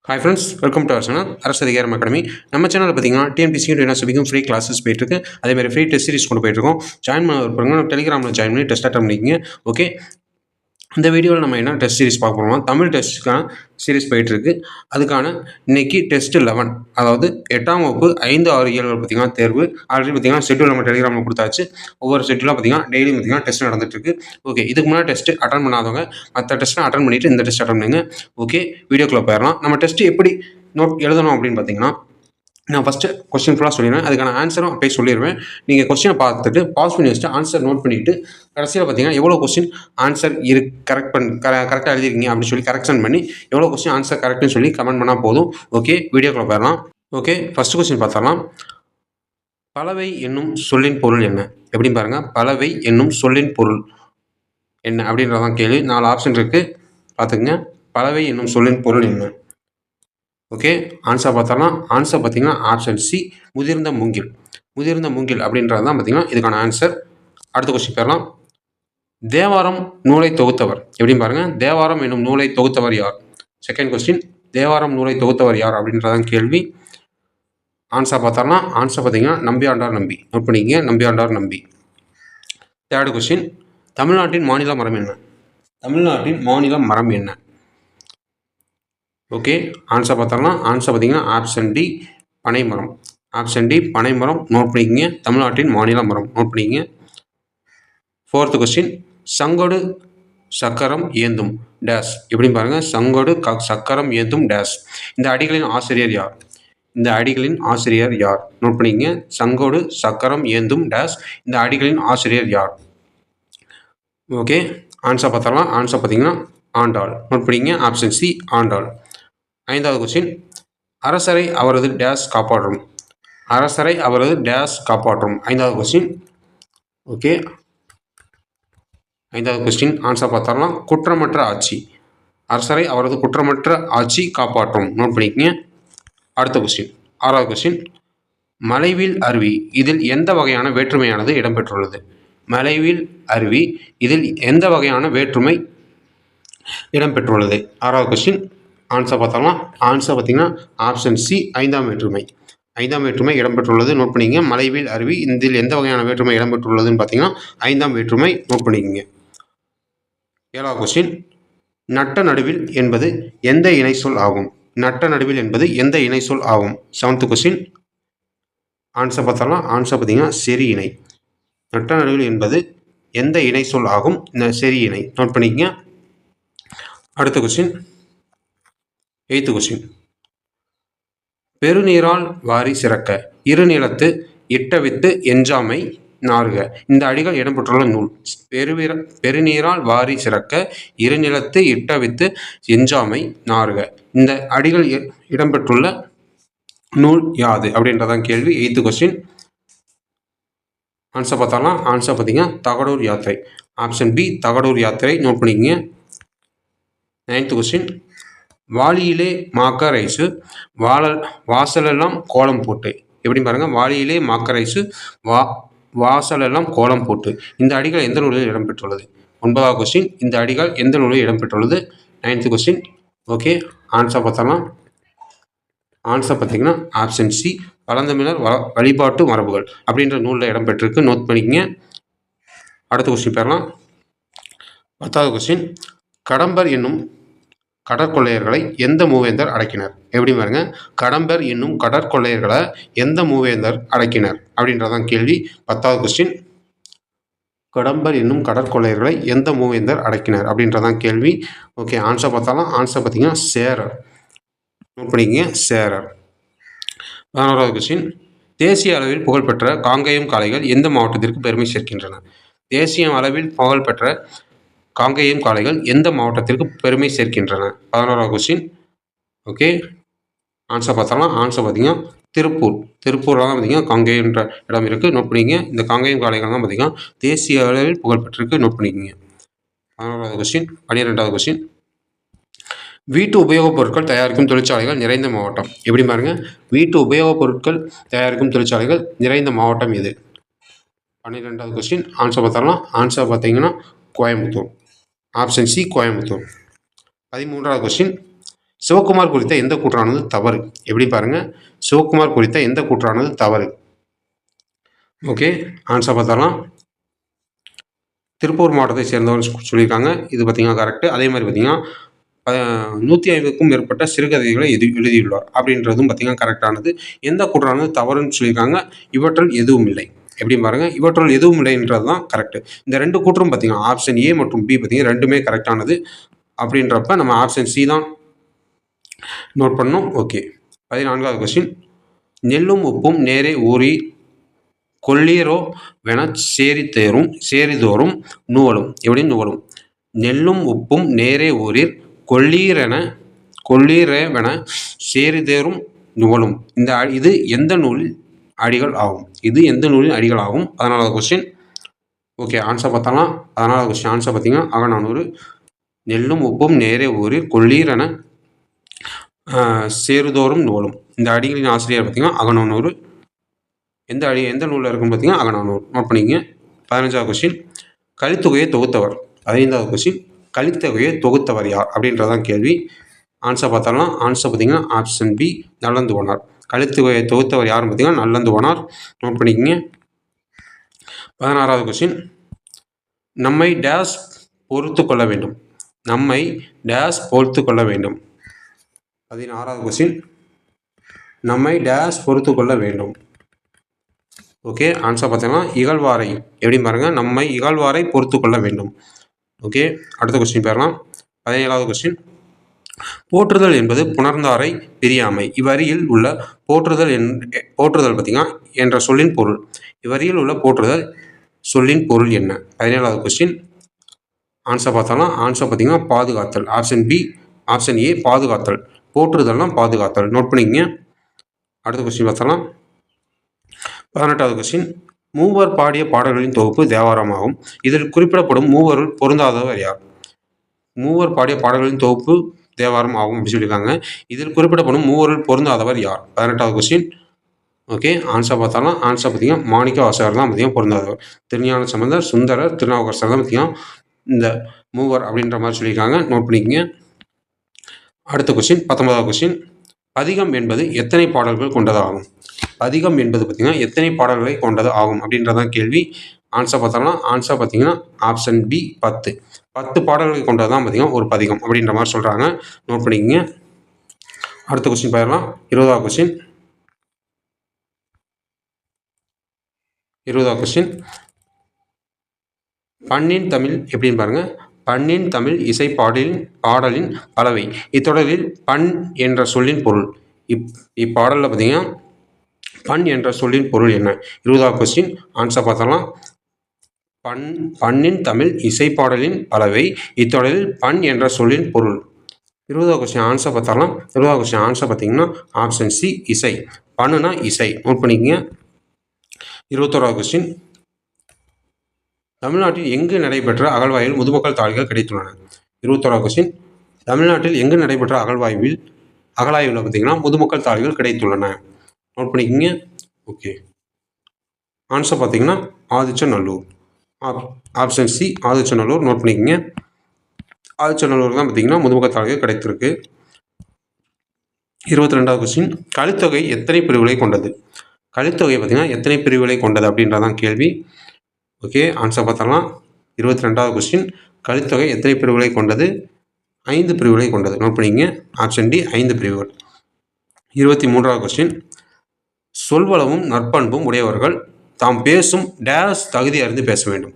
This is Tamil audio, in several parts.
Hi friends, welcome to our channel அரசு அதிகாரம் அகாடமி. நம்ம சேனலில் பார்த்தீங்கன்னா டிஎன்பிசிக்கும் டிஎன்எஸ்பிக்கும் ஃப்ரீ கிளாஸஸ் போயிட்டுருக்கு. அதேமாதிரி ஃப்ரீ டெஸ்ட் சீரிஸ் கொண்டு போயிட்டுருக்கோம். ஜாயின் பண்ண விருப்பங்க டெலிகிராமில் ஜாயின் பண்ணி டெஸ்ட் அட்டன் பண்ணிக்கிங்க. ஓகே, இந்த வீடியோவில் நம்ம என்ன டெஸ்ட் சீரிஸ் பார்க்க போகிறோம், தமிழ் டெஸ்ட்டுக்கான சீரிஸ் போயிட்டுருக்கு. அதுக்கான இன்றைக்கி டெஸ்ட் 11, அதாவது 8ஆம் வகுப்பு 5, 6 இயல்கள் பார்த்திங்கன்னா தேர்வு. ஆல்ரெடி பார்த்திங்கன்னா ஷெட்யூல் நம்ம டெலிகிராமில் கொடுத்தாச்சு. ஒவ்வொரு ஷெட்யூலாக பார்த்திங்கன்னா டெய்லி பார்த்திங்கன்னா டெஸ்ட் நடந்துட்டுருக்கு. ஓகே, இதுக்கு முன்னாடி டெஸ்ட்டு அட்டன் பண்ணாதவங்க மற்ற டெஸ்ட்டை அட்டன் பண்ணிவிட்டு இந்த டெஸ்ட் அட்டன் பண்ணுங்க. ஓகே, வீடியோக்குள்ளே போயிடலாம். நம்ம டெஸ்ட்டு எப்படி நோட் எழுதணும் அப்படின்னு பார்த்தீங்கன்னா, நான் ஃபஸ்ட்டு கொஸ்டின் ஃபுல்லாக சொல்லிடுவேன். அதுக்கான ஆன்சரும் அப்போயே சொல்லிடுவேன். நீங்கள் கொஸ்டினை பார்த்துட்டு பாஸ் பண்ணி வச்சுட்டு ஆன்சர் நோட் பண்ணிவிட்டு கடைசியில் பார்த்தீங்கன்னா எவ்வளோ கொஸ்டின் ஆன்சர் கரெக்டாக எழுதிருக்கீங்க அப்படின்னு சொல்லி கரெக்ஷன் பண்ணி எவ்வளோ கொஸ்டின் ஆன்சர் கரெக்ட்னு சொல்லி கமெண்ட் பண்ணால் போதும். ஓகே, வீடியோக்குள்ள போயிடலாம். ஓகே, ஃபஸ்ட்டு கொஸ்டின் பார்த்தரலாம். பலவை என்னும் சொல்லின் பொருள் என்ன? எப்படின்னு பாருங்கள். பலவை என்னும் சொல்லின் பொருள் என்ன அப்படின்றதான் கேள்வி. 4 ஆப்ஷன் இருக்குது, பார்த்துக்குங்க. பலவை என்னும் சொல்லின் பொருள் என்ன? ஓகே, ஆன்சர் பார்த்தோம்னா ஆன்சர் பார்த்தீங்கன்னா ஆப்ஷன் சி, முதிர்ந்த மூங்கில். முதிர்ந்த மூங்கில் அப்படின்றது தான் பார்த்தீங்கன்னா இதுக்கான ஆன்சர். அடுத்த கொஸ்டின் பேரலாம். தேவாரம் நூலை தொகுத்தவர் எப்படின்னு பாருங்கள். தேவாரம் என்னும் நூலை தொகுத்தவர் யார்? செகண்ட் கொஸ்டின், தேவாரம் நூலை தொகுத்தவர் யார் அப்படின்றதான் கேள்வி. ஆன்சர் பார்த்தோம்னா ஆன்சர் பார்த்தீங்கன்னா நம்பியாண்டார் நம்பி. நோட் பண்ணிக்கங்க, நம்பியாண்டார் நம்பி. தேர்ட் கொஸ்டின், தமிழ்நாட்டின் மாநில மரம் என்ன? தமிழ்நாட்டின் மாநில மரம் என்ன? ஓகே, ஆன்சர் பார்த்தோம்னா ஆன்சர் பார்த்தீங்கன்னா ஆப்ஷன் டி, பனைமரம். ஆப்ஷன் டி, பனைமரம். நோட் பண்ணிக்கங்க. தமிழ்நாட்டின் மாநில மரம். நோட் பண்ணிக்கங்க. ஃபோர்த்து கொஸ்டின், சங்கொடு சக்கரம் ஏந்தும் டேஸ் எப்படின்னு பாருங்கள். சங்கொடு சக்கரம் ஏந்தும் டேஸ். இந்த அடிகளின் ஆசிரியர் யார்? இந்த அடிகளின் ஆசிரியர் யார்? நோட் பண்ணிக்கங்க. சங்கொடு சக்கரம் ஏந்தும் டேஸ். இந்த அடிகளின் ஆசிரியர் யார்? ஓகே, ஆன்சர் பார்த்தலாம். ஆன்சர் பார்த்தீங்கன்னா ஆண்டாள். நோட் பண்ணிக்கங்க. Option C, Andal. ஐந்தாவது கொஸ்டின், அரசரை அவரது டேஸ் காப்பாற்றும். அரசரை அவரது டேஸ் காப்பாற்றும். ஐந்தாவது கொஸ்டின். ஓகே, ஐந்தாவது கொஸ்டின் ஆன்சர் பார்த்தரலாம். குற்றமற்ற ஆட்சி. அரசரை அவரது குற்றமற்ற ஆட்சி காப்பாற்றும். நோட் பண்ணிக்கங்க. அடுத்த கொஸ்டின், ஆறாவது கொஸ்டின், மலைவில் அருவி இதில் எந்த வகையான வேற்றுமையானது இடம்பெற்றுள்ளது? மலைவில் அருவி இதில் எந்த வகையான வேற்றுமை இடம்பெற்றுள்ளது? ஆறாவது கொஸ்டின். ஆன்சர் பார்த்தோம்னா ஆன்சர் பார்த்தீங்கன்னா ஆப்ஷன் சி, 5ஆம் வேற்றுமை. 5ஆம் வேற்றுமை இடம்பெற்றுள்ளது. நோட் பண்ணிக்கங்க. மலைவில் அருவி இதில் எந்த வகையான வேற்றுமை இடம்பெற்றுள்ளதுன்னு பார்த்தீங்கன்னா 5ஆம் வேற்றுமை. நோட் பண்ணிக்கங்க. ஏழாவது கொஸ்டின், நட்ட நடுவில் என்பது எந்த இணை சொல் ஆகும்? நட்ட நடுவில் என்பது எந்த இணை சொல் ஆகும்? Seventh question. ஆன்சர் பார்த்தோம்னா ஆன்சர் பார்த்தீங்கன்னா செரி இணை. நட்ட நடுவில் என்பது எந்த இணை சொல் ஆகும்? செரி இணை. நோட் பண்ணிக்கங்க. அடுத்த கொஸ்டின், 8th கொஸ்டின், பெருநீரால் வாரி சிறக்க இருநிலத்து இட்டவித்து எஞ்சாமை நாறுக. இந்த அடிகள் இடம்பெற்றுள்ள நூல். பெருநீரால் வாரி சிறக்க இருநிலத்து இட்டவித்து எஞ்சாமை நாறுக. இந்த அடிகள் இடம்பெற்றுள்ள நூல் யாது அப்படின்றதான் கேள்வி. 8th question. ஆன்சர் பார்த்தோம்னா ஆன்சர் பார்த்தீங்கன்னா தகடூர் யாத்திரை. ஆப்ஷன் பி, தகடூர் யாத்திரை. நோட் பண்ணிக்கங்க. 9th கொஸ்டின், வாளியிலே மாக்க ரைஸு வாசலெல்லாம் கோலம் போட்டு எப்படின்னு பாருங்கள். வாளியிலே மாக்க ரைஸு வாசலெல்லாம் கோலம் போட்டு. இந்த அடிகள் எந்த நூலில் இடம்பெற்றுள்ளது? 9வது கொஸ்டின், இந்த அடிகள் எந்த நூலில் இடம்பெற்றுள்ளது? 9th question. ஓகே, ஆன்சர் பார்த்தோம்னா ஆன்சர் பார்த்தீங்கன்னா ஆப்ஷன் சி, பழந்தமிழர் வழிபாட்டு மரபுகள் அப்படின்ற நூலில் இடம்பெற்றிருக்கு. நோட் பண்ணிக்கங்க. அடுத்த கொஸ்டின் பேரலாம். 10வது கொஸ்டின், கடம்பர் என்னும் கடற்கொள்ளையர்களை எந்த மூவேந்தர் அடக்கினர்? எப்படி பாருங்க. கடம்பர் என்னும் கடற்கொள்ளையர்களை எந்த மூவேந்தர் அடக்கினர் அப்படின்றதான் கேள்வி. 10வது கொஸ்டின். கடம்பர் என்னும் கடற்கொள்ளையர்களை எந்த மூவேந்தர் அடக்கினர் அப்படின்றதான் கேள்வி. ஓகே, ஆன்சர் பார்த்தாலும் ஆன்சர் பார்த்தீங்கன்னா சேரர். நோட் பண்ணிக்கங்க, சேரர். 11வது கொஸ்டின், தேசிய அளவில் புகழ்பெற்ற காங்கேயம் காளைகள் எந்த மாவட்டத்திற்கு பெருமை சேர்க்கின்றன? தேசிய அளவில் புகழ்பெற்ற காங்கேயம் காளைகள் எந்த மாவட்டத்திற்கு பெருமை சேர்க்கின்றன? 11வது கொஸ்டின். ஓகே, ஆன்சர் பார்த்தோம்னா ஆன்சர் பார்த்தீங்கன்னா திருப்பூர். திருப்பூரில் தான் பார்த்தீங்கன்னா காங்கேயம்ன்ற இடம் இருக்குது. நோட் பண்ணிக்கங்க. இந்த காங்கேயம் காளைகள் தான் பார்த்தீங்கன்னா தேசிய அளவில் புகழ்பெற்றிருக்கு. நோட் பண்ணிக்கங்க. 11வது கொஸ்டின். 12வது கொஸ்டின், வீட்டு உபயோகப் பொருட்கள் தயாரிக்கும் தொழிற்சாலைகள் நிறைந்த மாவட்டம் எப்படி பாருங்க. வீட்டு உபயோகப் பொருட்கள் தயாரிக்கும் தொழிற்சாலைகள் நிறைந்த மாவட்டம் எது? 12வது கொஸ்டின். ஆன்சர் பார்த்தோம்னா ஆன்சர் பார்த்தீங்கன்னா கோயம்புத்தூர். Option C, Coimbatore. 13வது கொஸ்டின், சிவகுமார் குறித்த எந்த கூற்றானது தவறு? எப்படி பாருங்க, சிவகுமார் குறித்த எந்த கூற்றானது தவறு? ஓகே, ஆன்சர் பார்த்தலாம். திருப்பூர் மாவட்டத்தை சேர்ந்தவர் சொல்லியிருக்காங்க. இது பார்த்தீங்கன்னா கரெக்டு. அதே மாதிரி பார்த்தீங்கன்னா 150க்கும் மேற்பட்ட சிறுகதைகளை எழுதியுள்ளார் அப்படின்றதும் பார்த்தீங்கன்னா கரெக்டானது. எந்த கூற்றானது தவறுன்னு சொல்லியிருக்காங்க? இவற்றுள் எதுவும் இல்லை. எப்படி பாருங்க, இவற்றுள் எதுவும் இல்லைன்றது தான் கரெக்டு. இந்த 2 கூற்றும் பார்த்தீங்கன்னா ஆப்ஷன் ஏ மற்றும் பி பார்த்தீங்கன்னா ரெண்டுமே கரெக்டானது. அப்படின்றப்ப நம்ம ஆப்ஷன் சி தான் நோட் பண்ணணும். ஓகே, 14வது கொஸ்டின். நெல்லும் உப்பும் நேரே ஊறி கொள்ளீரோ வென சேரிதோறும் நுவலும். எப்படி நுவலும்? நெல்லும் உப்பும் நேரே ஊரில் கொள்ளீரென சேரிதேறும் நுவலும். இது எந்த நூலில் அடிகள் ஆகும்? இது எந்த நூலின் அடிகள் ஆகும்? 14வது கொஸ்டின். ஓகே, ஆன்சர் பார்த்தலாம். 14வது கொஸ்டின் ஆன்சர் பார்த்தீங்கன்னா அகநானூறு. நெல்லும் உப்பும் நேரே ஊரில் கொள்ளீரென சேருதோறும் நுவலும். இந்த அடிகளின் ஆசிரியர் பார்த்தீங்கன்னா அகநானூறு. எந்த நூலில் இருக்குன்னு பார்த்தீங்கன்னா அகநானூறு. நோட் பண்ணிக்கங்க. 15வது கொஸ்டின். கலித்தொகையை தொகுத்தவர். 15வது கொஸ்டின். கலித்தொகையை தொகுத்தவர் யார் அப்படின்றதான் கேள்வி. ஆன்சர் பார்த்தோம்னா ஆன்சர் பார்த்தீங்கன்னா ஆப்ஷன் பி நல்லந்துவனார். கலித்தொகையை தொகுத்தவர் யாருன்னு பார்த்தீங்கன்னா நல்லந்துவனார். நோட் பண்ணிக்கங்க. 16வது கொஸ்டின். நம்மை டேஷ் பொறுத்து கொள்ள வேண்டும். நம்மை டேஷ் பொறுத்து கொள்ள வேண்டும். 16வது கொஸ்டின். நம்மை டேஷ் பொறுத்து கொள்ள வேண்டும். ஓகே, ஆன்சர் பார்த்தீங்கன்னா இகழ்வாரை. எப்படி பாருங்க, நம்மை இகழ்வாரை பொறுத்து கொள்ள வேண்டும். ஓகே, அடுத்த கொஸ்டின் பாருலாம். 17வது கொஸ்டின். போற்றுதல் என்பது புணர்ந்தாரை பிரியாமை. இவ்வரியில் உள்ள போற்றுதல் பார்த்தீங்கன்னா என்ற சொல்லின் பொருள். இவ்வரியில் உள்ள போற்றுதல் சொல்லின் பொருள் என்ன? 17வது கொஸ்டின். ஆன்சர் பார்த்தோம்னா ஆன்சர் பார்த்தீங்கன்னா பாதுகாத்தல். ஆப்ஷன் ஏ பாதுகாத்தல். போற்றுதல்னா பாதுகாத்தல். நோட் பண்ணிக்கங்க. அடுத்த கொஸ்டின் பார்த்தலாம். 18வது கொஸ்டின். மூவர் பாடிய பாடல்களின் தொகுப்பு தேவாரமாகும். இதில் குறிப்பிடப்படும் மூவருள் பொருந்தாதவர் யார்? மூவர் பாடிய பாடல்களின் தொகுப்பு தேவாரம் ஆகும் அப்படின்னு சொல்லியிருக்காங்க. இதில் குறிப்பிடப்படும் மூவருள் பொருந்தாதவர் யார்? 18வது கொஸ்டின். ஓகே, ஆன்சர் பார்த்தாலும் ஆன்சர் பார்த்தீங்கன்னா மாணிக்க வாசகர் தான் பார்த்தீங்கன்னா பொருந்தாதவர். திருஞான சம்பந்தர், சுந்தரர், திருநாவுக்கரசர் தான் பார்த்தீங்கன்னா இந்த மூவர் அப்படின்ற மாதிரி சொல்லியிருக்காங்க. நோட் பண்ணிக்கங்க. அடுத்த கொஸ்டின் 19வது கொஸ்டின். பதிகம் என்பது எத்தனை பாடல்கள் கொண்டதாகும்? பதிகம் என்பது பார்த்தீங்கன்னா எத்தனை பாடல்களை கொண்டது ஆகும் அப்படின்றதான் கேள்வி. ஆன்சர் பார்த்தோம்னா ஆன்சர் பார்த்தீங்கன்னா ஆப்ஷன் பி 10 பாடல்களை கொண்டது தான் பார்த்தீங்கன்னா ஒரு பதிகம் அப்படின்ற மாதிரி சொல்கிறாங்க. நோட் பண்ணிக்கங்க. அடுத்த கொஸ்டின் போயிடலாம். 20வது கொஸ்டின். 20வது கொஸ்டின். பண்ணின் தமிழ் எப்படின்னு பாருங்கள். பண்ணின் தமிழ் இசை பாடலின் பலவை. இத்தொடரில் பண் என்ற சொல்லின் பொருள். இப்பாடலில் பார்த்தீங்கன்னா பண் என்ற சொல்லின் பொருள் என்ன? 20வது கொஸ்டின். ஆன்சர் பார்த்தலாம். பண்ணின் தமிழ் இசை பாடலின் பலவை. இத்தொடரில் பண் என்ற சொல்லின் பொருள். 20வது கொஸ்டின் ஆன்சர் பார்த்தலாம். 20வது கொஸ்டின் ஆன்சர் பார்த்தீங்கன்னா ஆப்ஷன் சி இசை. பண்ணுனா இசை. நோட் பண்ணிக்கங்க. 21வது கொஸ்டின். தமிழ்நாட்டில் எங்கு நடைபெற்ற அகழ்வாய்வில் முதுமக்கள் தாழிகள் கிடைத்துள்ளன? 21வது கொஸ்டின். தமிழ்நாட்டில் எங்கு நடைபெற்ற அகழ்வாய்வில் பார்த்தீங்கன்னா முதுமக்கள் தாழிகள் கிடைத்துள்ளன. நோட் பண்ணிக்கோங்க. ஓகே, ஆன்சர் பார்த்தீங்கன்னா Adichanallur. Option C Adichanallur. Note பண்ணிக்கோங்க. ஆதிச்சநல்லூர் தான் பார்த்தீங்கன்னா முதுமக்கள் தாழிகள் கிடைத்திருக்கு. 22வது கொஸ்டின். கலித்தொகை எத்தனை பிரிவுகளை கொண்டது? கலித்தொகை பார்த்தீங்கன்னா எத்தனை பிரிவுகளை கொண்டது அப்படின்றதான் கேள்வி. ஓகே, ஆன்சர் பார்த்தலாம். 22வது கொஸ்டின். கலித்தொகை எத்தனை பிரிவுகளை கொண்டது? 5 பிரிவுகளை கொண்டது. நோட் பண்ணிக்கங்க. ஆப்ஷன் டி 5 பிரிவுகள். 23வது கொஸ்டின். சொல்வளமும் நற்பண்பும் உடையவர்கள் தாம் பேசும் டேஸ் தகுதி அறிந்து பேச வேண்டும்.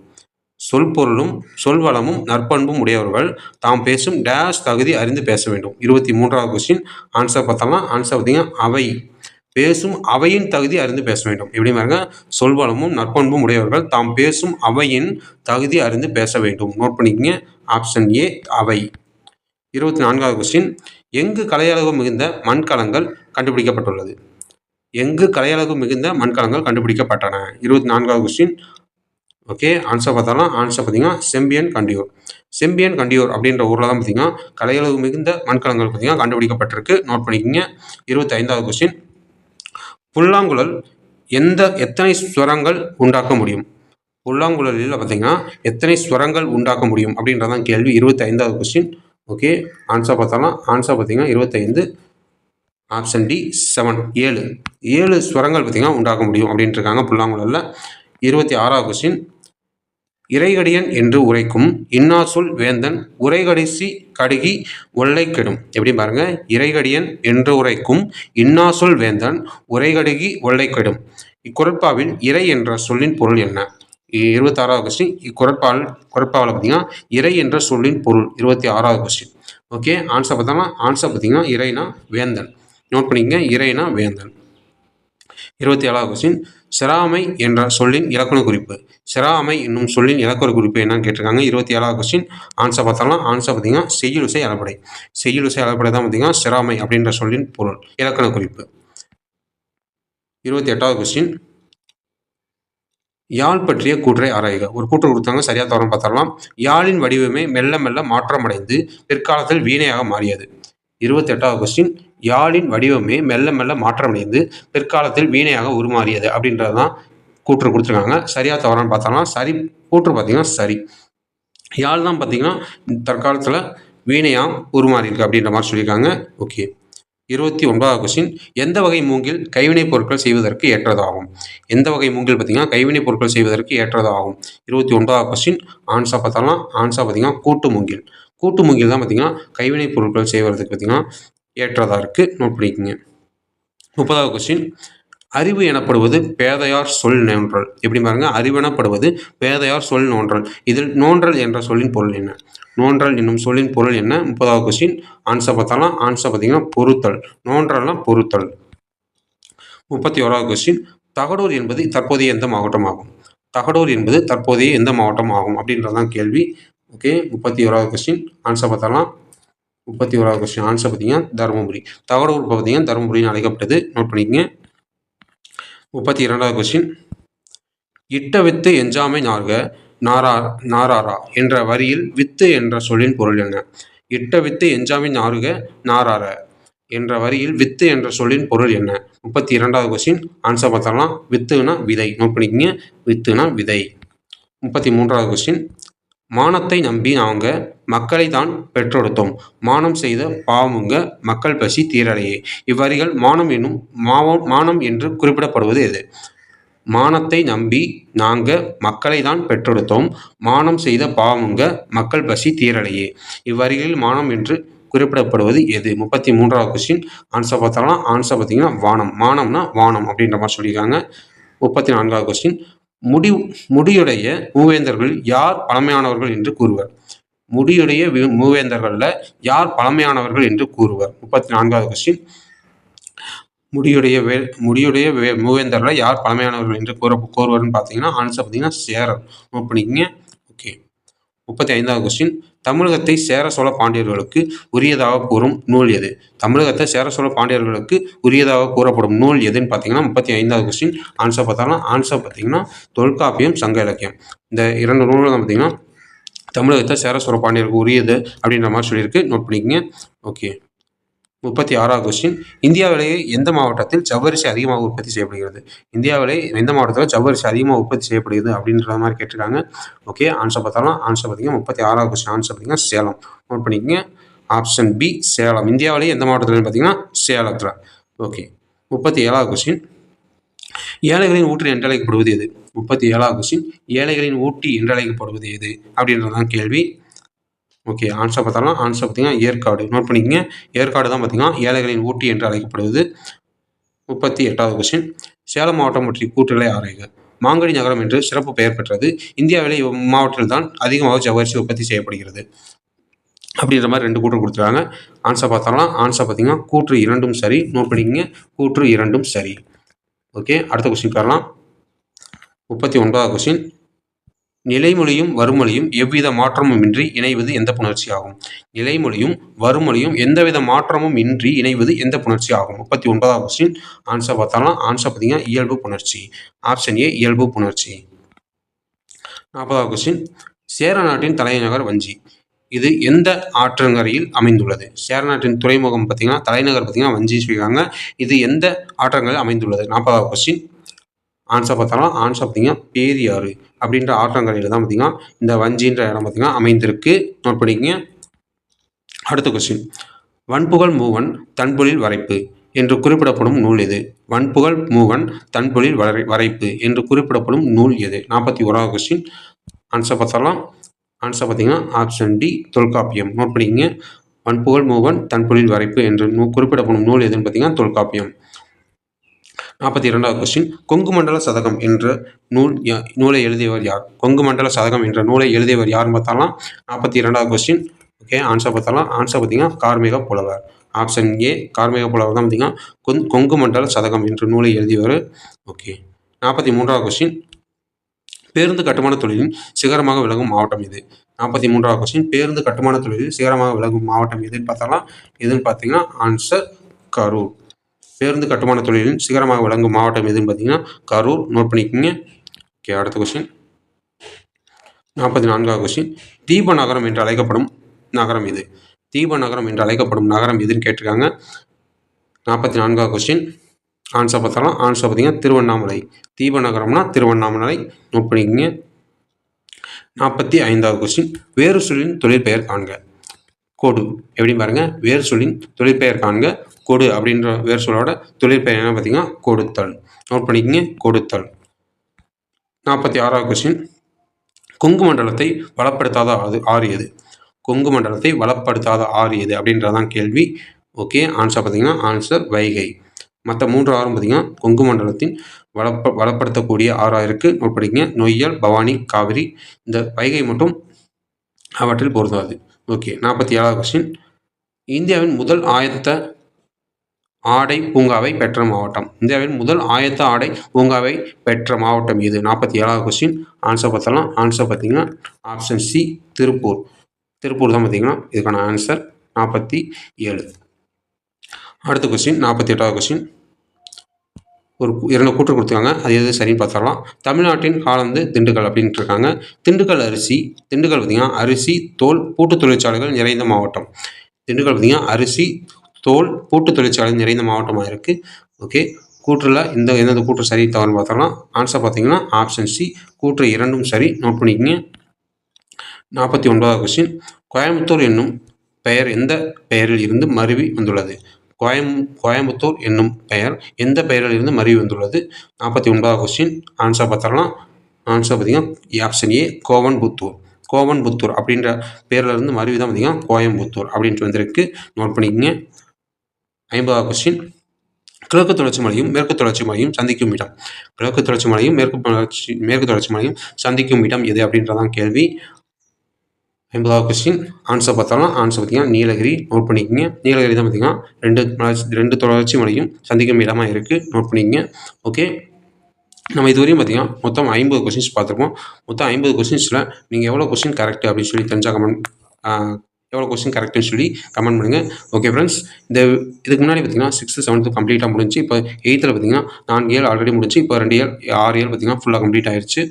சொல்பொருளும் சொல்வளமும் நற்பண்பும் உடையவர்கள் தாம் பேசும் டேஸ் தகுதி அறிந்து பேச வேண்டும். 23வது கொஸ்டின். ஆன்சர் பார்த்தோம்னா ஆன்சர் பார்த்தீங்கன்னா அவை. பேசும் அவையின் தகுதி அறிந்து பேச வேண்டும். எப்படி பாருங்க, சொல்வளமும் நற்பண்பும் உடையவர்கள் தாம் பேசும் அவையின் தகுதி அறிந்து பேச வேண்டும். நோட் பண்ணிக்கங்க. ஆப்ஷன் ஏ அவை. 24வது கொஸ்டின். எங்கு கலையளவு மிகுந்த மண்கலங்கள் கண்டுபிடிக்கப்பட்டுள்ளது? எங்கு கலையளவு மிகுந்த மண்கலங்கள் கண்டுபிடிக்கப்பட்டன? 24வது கொஸ்டின். ஓகே, ஆன்சர் பார்த்தாலும் ஆன்சர் பார்த்தீங்கன்னா செம்பியன் கண்டியூர் அப்படின்ற ஊரில் தான் பார்த்தீங்கன்னா கலையளவு மிகுந்த மண்கலங்கள் பார்த்தீங்கன்னா கண்டுபிடிக்கப்பட்டிருக்கு. நோட் பண்ணிக்கோங்க. 25வது கொஸ்டின். புல்லாங்குழல் எத்தனை ஸ்வரங்கள் உண்டாக்க முடியும்? புல்லாங்குழலில் பார்த்தீங்கன்னா எத்தனை ஸ்வரங்கள் உண்டாக்க முடியும் அப்படின்றதான் கேள்வி. 25வது கொஸ்டின். ஓகே, ஆன்சர் பார்த்தோம்னா ஆன்சர் பார்த்தீங்கன்னா 25. Option D 7. 7 ஸ்வரங்கள் பார்த்தீங்கன்னா உண்டாக்க முடியும் அப்படின்ட்டு இருக்காங்க புல்லாங்குழலில். 26வது கொஸ்டின். இறைகடியன் என்று உரைக்கும் இன்னாசொல் வேந்தன் உரைகடிசி கடுகி ஒல்லை கெடும். எப்படி பாருங்க, இறைகடியன் என்று உரைக்கும் இன்னாசொல் வேந்தன் உரைகடுகி ஒல்லை கெடும். இக்குறட்பாவில் இறை என்ற சொல்லின் பொருள் என்ன? 26வது கொஸ்டின். இக்குறட்பாவில் பார்த்தீங்கன்னா இறை என்ற சொல்லின் பொருள். 26வது கொஸ்டின். ஓகே, ஆன்சர் பார்த்தோம்னா ஆன்சர் பார்த்தீங்கன்னா இறைனா வேந்தன். நோட் பண்ணிக்கங்க, இறைனா வேந்தன். 27வது கொஸ்டின். செராமை என்ற சொல்லின் இலக்கண குறிப்பு. செராமை என்னும் சொல்லின் இலக்கண குறிப்பு என்னன்னு கேட்டிருக்காங்க. 27வது கொஸ்டின். ஆன்சர் பார்த்தோம்னா ஆன்சர் பார்த்தீங்கன்னா செய்யுளிசை அலப்படை. செய்யுளிசை அலப்படை தான் பார்த்தீங்கன்னா செராமை அப்படின்ற சொல்லின் பொருள், இலக்கண குறிப்பு. 28வது கொஸ்டின். யாழ் பற்றிய கூற்றை ஆராய்க. ஒரு கூற்று கொடுத்தாங்க, சரியா தவறுன்னு பார்த்தரலாம். யாழின் வடிவமே மெல்ல மெல்ல மாற்றமடைந்து பிற்காலத்தில் வீணையாக மாறியது. 28வது கொஸ்டின். யாழின் வடிவமே மெல்ல மெல்ல மாற்றமடைந்து பிற்காலத்தில் வீணையாக உருமாறியது அப்படின்றது தான் கூற்று கொடுத்துருக்காங்க. சரியா தவறான்னு பார்த்தோம்னா சரி. கூற்று பார்த்தீங்கன்னா சரி. யாழ் தான் பார்த்தீங்கன்னா தற்காலத்தில் வீணையாக உருமாறி இருக்கு அப்படின்ற மாதிரி சொல்லியிருக்காங்க. ஓகே, 29வது கொஸ்டின். எந்த வகை மூங்கில் கைவினைப் பொருட்கள் செய்வதற்கு ஏற்றதாகும்? எந்த வகை மூங்கில் பார்த்தீங்கன்னா கைவினைப் பொருட்கள் செய்வதற்கு ஏற்றதாகும்? 29வது கொஸ்டின். ஆன்சர் பார்த்தோம்னா ஆன்சர் பார்த்தீங்கன்னா கூட்டு மூங்கில். கூட்டு மூங்கில் தான் பார்த்தீங்கன்னா கைவினைப் பொருட்கள் செய்வதற்கு பார்த்தீங்கன்னா ஏற்றதாக இருக்குது. நோட் பண்ணிக்கோங்க. 30வது கொஸ்டின். அறிவு எனப்படுவது பேதையார் சொல் நோன்றல். எப்படி பாருங்க, அறிவு எனப்படுவது பேதையார் சொல் நோன்றல். இதில் நோன்றல் என்ற சொல்லின் பொருள் என்ன? நோன்றல் என்னும் சொல்லின் பொருள் என்ன? 30வது கொஸ்டின். ஆன்சர் பார்த்தாலும் ஆன்சர் பார்த்தீங்கன்னா பொருத்தல். நோன்றல்னா பொருத்தல். 31வது கொஸ்டின். தகடூர் என்பது தற்போதைய எந்த மாவட்டம் ஆகும்? தகடூர் என்பது தற்போதைய எந்த மாவட்டம் ஆகும் அப்படின்றதான் கேள்வி. ஓகே, 31வது கொஸ்டின். ஆன்சர் பார்த்தாலாம் 31வது கொஸ்டின். ஆன்சர் பார்த்தீங்கன்னா தருமபுரி. தகடூர் பார்த்தீங்கன்னா தருமபுரின்னு அழைக்கப்பட்டது. நோட் பண்ணிக்கங்க. 32வது கொஸ்டின். இட்ட வித்து எஞ்சாமை நார்க நாராரா என்ற வரியில் வித்து என்ற சொல்லின் பொருள் என்ன? இட்ட வித்து எஞ்சாமை நார்க நாரார என்ற வரியில் வித்து என்ற சொல்லின் பொருள் என்ன? 32வது கொஸ்டின். ஆன்சர் பார்த்தலாம் வித்துனா விதை. நோட் பண்ணிக்கங்க, வித்துனா விதை. 33வது கொஸ்டின். மானத்தை நம்பி நாங்க மக்களை தான் பெற்றெடுத்தோம், மானம் செய்த பாவமுங்க மக்கள் பசி தீரலையே. இவ்வரிகள் மானம் என்று குறிப்பிடப்படுவது எது? மானத்தை நம்பி நாங்க மக்களை தான் பெற்றெடுத்தோம், மானம் செய்த பாவமுங்க மக்கள் பசி தீரலையே. இவ்வரிகளில் மானம் என்று குறிப்பிடப்படுவது எது? 33வது கொஸ்டின். ஆன்சர் பார்த்தோம்னா ஆன்சர் பார்த்தீங்கன்னா வானம். மானம்னா வானம் அப்படின்ற மாதிரி சொல்லியிருக்காங்க. 34வது கொஸ்டின். முடியுடைய மூவேந்தர்கள் யார் பழமையானவர்கள் என்று கூறுவர்? முடியுடைய மூவேந்தர்கள்ல யார் பழமையானவர்கள் என்று கூறுவர்? 34வது கொஸ்டின். முடியுடைய மூவேந்தர்களை யார் பழமையானவர்கள் என்று கூறுவர்னு பார்த்தீங்கன்னா ஆன்சர் பார்த்தீங்கன்னா சேரர். நோட் பண்ணிக்கங்க. ஓகே, 35வது கொஸ்டின். தமிழகத்தை சேர சோழ பாண்டியர்களுக்கு உரியதாக கூறும் நூல் எது? தமிழகத்தை சேர சோழ பாண்டியர்களுக்கு உரியதாக கூறப்படும் நூல் எதுன்னு பார்த்தீங்கன்னா 35வது கொஸ்டின். ஆன்சர் பார்த்தாலும் ஆன்சர் பார்த்தீங்கன்னா தொல்காப்பியம், சங்க இலக்கியம். இந்த 2 நூல்கள் தான் பார்த்தீங்கன்னா தமிழகத்தை சேர சோழ பாண்டியர்களுக்கு உரியது அப்படின்ற மாதிரி சொல்லியிருக்கு. நோட் பண்ணிக்கங்க. ஓகே, 36வது கொஸ்டின். இந்தியாவிலேயே எந்த மாவட்டத்தில் ஜவ்வரிசி அதிகமாக உற்பத்தி செய்யப்படுகிறது? இந்தியாவிலே எந்த மாவட்டத்தில் ஜவ்வரிசி அதிகமாக உற்பத்தி செய்யப்படுகிறது அப்படின்ற மாதிரி கேட்டிருக்காங்க. ஓகே, ஆன்சர் பார்த்தாலும் ஆன்சர் பார்த்தீங்கன்னா 36வது கொஸ்டின். ஆன்சர் பார்த்தீங்கன்னா சேலம். நோட் பண்ணிக்கங்க. Option B Salem. இந்தியாவிலேயே எந்த மாவட்டத்தில் பார்த்தீங்கன்னா சேலத்தில். ஓகே, 37வது கொஸ்டின். ஏழைகளின் ஊட்டி என்று அழைக்கப்படுவது எது? 37வது கொஸ்டின். ஏழைகளின் ஊட்டி என்று அழைக்கப்படுவது எது அப்படின்றதான் கேள்வி. ஓகே, ஆன்சர் பார்த்தாலும் ஆன்சர் பார்த்தீங்கன்னா ஏற்காடு. நோட் பண்ணிக்கங்க, ஏற்காடு தான் பார்த்தீங்கன்னா ஏழைகளின் ஊட்டி என்று அழைக்கப்படுவது. 38வது கொஸ்டின். சேலம் மாவட்டம் பற்றி கூற்றுகளை ஆராய்க. மாங்கனி நகரம் என்று சிறப்பு பெயர் பெற்றது. இந்தியாவிலே இம்மாவட்டத்தில் தான் அதிகமாக ஜவ்வரிசி உற்பத்தி செய்யப்படுகிறது அப்படின்ற மாதிரி 2 கூற்று கொடுத்துருக்காங்க. ஆன்சர் பார்த்தாலும் ஆன்சர் பார்த்தீங்கன்னா கூற்று 2ம் சரி. நோட் பண்ணிக்கங்க, கூற்று 2ம் சரி. ஓகே, அடுத்த கொஸ்டின் வரலாம். 39வது கொஸ்டின். நிலைமொழியும் வறுமொழியும் எவ்வித மாற்றமும் இன்றி இணைவது எந்த புணர்ச்சி ஆகும்? நிலைமொழியும் வறுமொழியும் எந்தவித மாற்றமும் இன்றி இணைவது எந்த புணர்ச்சி ஆகும்? 39வது கொஸ்டின். ஆன்சர் பார்த்தாலும் ஆன்சர் பார்த்தீங்கன்னா இயல்பு புணர்ச்சி. ஆப்ஷன் ஏ இயல்பு புணர்ச்சி. 40வது கொஸ்டின். சேர நாட்டின் தலைநகர் வஞ்சி. இது எந்த ஆற்றங்கரையில் அமைந்துள்ளது? சேர நாட்டின் துறைமுகம் பார்த்தீங்கன்னா தலைநகர் பார்த்தீங்கன்னா வஞ்சி சொல்லியிருக்காங்க. இது எந்த ஆற்றங்கரையில் அமைந்துள்ளது? 40வது கொஸ்டின். ஆன்சர் பார்த்தாலும் ஆன்சர் பார்த்தீங்கன்னா பேரியாறு அப்படின்ற ஆற்றங்கரையில் தான் பார்த்தீங்கன்னா இந்த வஞ்சின்ற இடம் பார்த்தீங்கன்னா அமைந்திருக்கு. நோட் பண்ணிக்கங்க. அடுத்த கொஸ்டின், வன்புகழ் மூவன் தன்பொழில் வரைப்பு என்று குறிப்பிடப்படும் நூல் எது? வன்புகழ் மூவன் தன்பொழில் வரைப்பு என்று குறிப்பிடப்படும் நூல் எது? 41வது கொஸ்டின். ஆன்சர் பார்த்தலாம். ஆன்சர் பார்த்தீங்கன்னா ஆப்ஷன் டி தொல்காப்பியம். நோட் பண்ணிக்கங்க. வன்புகழ் மூவன் தன்பொழில் வரைப்பு என்று குறிப்பிடப்படும் நூல் எதுன்னு பார்த்தீங்கன்னா தொல்காப்பியம். 42வது கொஸ்டின், கொங்கு மண்டல சதகம் என்ற நூலை எழுதியவர் யார்? கொங்கு மண்டல சதகம் என்ற நூலை எழுதியவர் யாருன்னு பார்த்தாலாம். 42வது கொஸ்டின். ஓகே, ஆன்சர் பார்த்தாலாம். ஆன்சர் பார்த்தீங்கன்னா கார்மேக புலவர். ஆப்ஷன் ஏ கார்மேக புலவர் தான் பார்த்தீங்கன்னா கொங்கு மண்டல சதகம் என்ற நூலை எழுதியவர். ஓகே, 43வது கொஸ்டின், பேருந்து கட்டுமான தொழிலின் சிகரமாக விளங்கும் மாவட்டம் எது? 43வது கொஸ்டின், பேருந்து கட்டுமான தொழிலில் சிகரமாக விளங்கும் மாவட்டம் எதுன்னு பார்த்தாலாம். எதுன்னு பார்த்தீங்கன்னா ஆன்சர் கரூர். பேருந்து கட்டுமான தொழிலின் சிகரமாக விளங்கும் மாவட்டம் எதுன்னு பார்த்தீங்கன்னா கரூர். நோட் பண்ணிக்கோங்க. ஓகே, அடுத்த கொஸ்டின். 44வது கொஸ்டின், தீப நகரம் என்று அழைக்கப்படும் நகரம் எது? தீப நகரம் என்று அழைக்கப்படும் நகரம் எதுன்னு கேட்டிருக்காங்க. 44வது கொஸ்டின். ஆன்சர் பார்த்தாலும். ஆன்சர் பார்த்தீங்கன்னா திருவண்ணாமலை. தீப நகரம்னா திருவண்ணாமலை. நோட் பண்ணிக்கோங்க. 45வது கொஸ்டின், வேறு சொல்லின் தொழிற்பெயர் காண்க. கொடு எப்படின்னு பாருங்க. வேறு சொல்லின் தொழிற்பெயர் காண்க. கொடு அப்படின்ற வேறு சொல்லோட தொழிற்பெயர் என்ன பார்த்தீங்கன்னா கொடுத்தல். நோட் பண்ணிக்கங்க, கொடுத்தல். 46வது கொஸ்டின், கொங்கு மண்டலத்தை வளப்படுத்தாத ஆறு எது? கொங்கு மண்டலத்தை வளப்படுத்தாத ஆறு எது அப்படின்றதான் கேள்வி. ஓகே, ஆன்சர் பார்த்தீங்கன்னா ஆன்சர் வைகை. மற்ற 3 ஆறும் பார்த்தீங்கன்னா கொங்கு மண்டலத்தின் வளப்படுத்தக்கூடிய ஆறாக இருக்குது. நோட் பண்ணிக்கங்க. நொய்யல், பவானி, காவிரி. இந்த வைகை மட்டும் அவற்றில் பொருந்தாது. ஓகே, 47வது கொஸ்டின், இந்தியாவின் முதல் ஆயத்த ஆடை பூங்காவை பெற்ற மாவட்டம். இந்தியாவின் முதல் ஆயத்த ஆடை பூங்காவை பெற்ற மாவட்டம் எது? 47வது கொஸ்டின். ஆன்சர் பார்த்தலாம். ஆன்சர் பார்த்தீங்கன்னா ஆப்ஷன் சி திருப்பூர். திருப்பூர் தான் பார்த்தீங்கன்னா இதுக்கான ஆன்சர். 47. அடுத்த கொஸ்டின், 48வது கொஸ்டின். ஒரு 2 கூற்று கொடுத்துருக்காங்க. அது எது சரின்னு பார்த்தரலாம். தமிழ்நாட்டின் காலந்து திண்டுக்கல் அப்படின்ட்டு இருக்காங்க. திண்டுக்கல் பார்த்தீங்கன்னா அரிசி, தோல், பூட்டு தொழிற்சாலைகள் நிறைந்த மாவட்டம். திண்டுக்கல் பார்த்தீங்கன்னா அரிசி, தோல், பூட்டு தொழிற்சாலை நிறைந்த மாவட்டமாக இருக்குது. ஓகே, கூற்றில் எந்தெந்த கூற்று சரி தவறுன்னு பார்த்தரலாம். ஆன்சர் பார்த்தீங்கன்னா ஆப்ஷன் சி கூற்று 2ம் சரி. நோட் பண்ணிக்கங்க. 49வது கொஸ்டின், கோயம்புத்தூர் என்னும் பெயர் எந்த பெயரில் இருந்து மருவி வந்துள்ளது? கோயம்புத்தூர் என்னும் பெயர் எந்த பெயரில் இருந்து மருவி வந்துள்ளது? 49வது கொஸ்டின். ஆன்சர் பார்த்தரலாம். ஆன்சர் பார்த்தீங்கன்னா ஆப்ஷன் ஏ கோவன்புத்தூர். கோவன்புத்தூர் அப்படின்ற பேரில் இருந்து மருவி தான் பார்த்தீங்கன்னா கோயம்புத்தூர் அப்படின்ட்டு வந்திருக்கு. நோட் பண்ணிக்கங்க. 50வது கொஸ்டின், கிழக்கு தொடர்ச்சி மலையும் மேற்கு தொடர்ச்சி மலையும் சந்திக்கும் இடம். கிழக்கு தொடர்ச்சி மலையும் மேற்கு தொடர்ச்சி மலையும் சந்திக்கும் இடம் எது அப்படின்றதான் கேள்வி. 50வது கொஸ்டின். ஆன்சர் பார்த்தாலும். ஆன்சர் பார்த்தீங்கன்னா நீலகிரி. நோட் பண்ணிக்கங்க. நீலகிரி தான் பார்த்தீங்கன்னா ரெண்டு தொடர்ச்சி மலையும் சந்திக்கும் இடமாக இருக்குது. நோட் பண்ணிக்கங்க. ஓகே, நம்ம இதுவரையும் பார்த்தீங்கன்னா மொத்தம் 50 கொஸ்டின்ஸ் பார்த்துருக்கோம். மொத்தம் 50 கொஸ்டின்ஸில் நீங்கள் எவ்வளோ கொஸ்டின் கரெக்ட் அப்படின்னு சொல்லி தெரிஞ்சால் எவ்வளோ கொஸ்டின் கரெக்டுன்னு சொல்லி கமெண்ட் பண்ணுங்கள். ஓகே ஃப்ரெண்ட்ஸ், இதுக்கு முன்னாடி பார்த்தீங்கன்னா 6th 7th கம்ப்ளீட்டாக முடிஞ்சு. இப்போ 8th பார்த்தீங்கன்னா 4 இயர் ஆல்ரெடி முடிச்சு. இப்போ 2 இயர் 6 இயர் பார்த்தீங்கன்னா ஃபுல்லாக கம்ப்ளீட் ஆயிடுச்சு.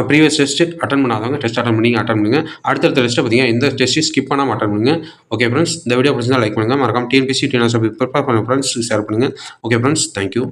ப்ரீவியஸ் டெஸ்ட் அட்டன் பண்ணாதவங்க டெஸ்ட் அட்டன் பண்ணுங்க. அடுத்தடுத்த டெஸ்ட்டை பார்த்தீங்கன்னா எந்த டெஸ்ட்டையும் ஸ்கிப் பண்ணாமல் அட்டன் பண்ணுங்க. ஓகே ஃப்ரெண்ட்ஸ், இந்த வீடியோ பிடிச்சிருந்தா லைக் பண்ணுங்கள். மறக்காம டிஎன்பிஎஸ்சி டிஎன்எஸ்சி ப்ரிப்பேர் பண்ண ஃப்ரெண்ட்ஸ் ஷேர் பண்ணுங்கள். Okay friends, thank you.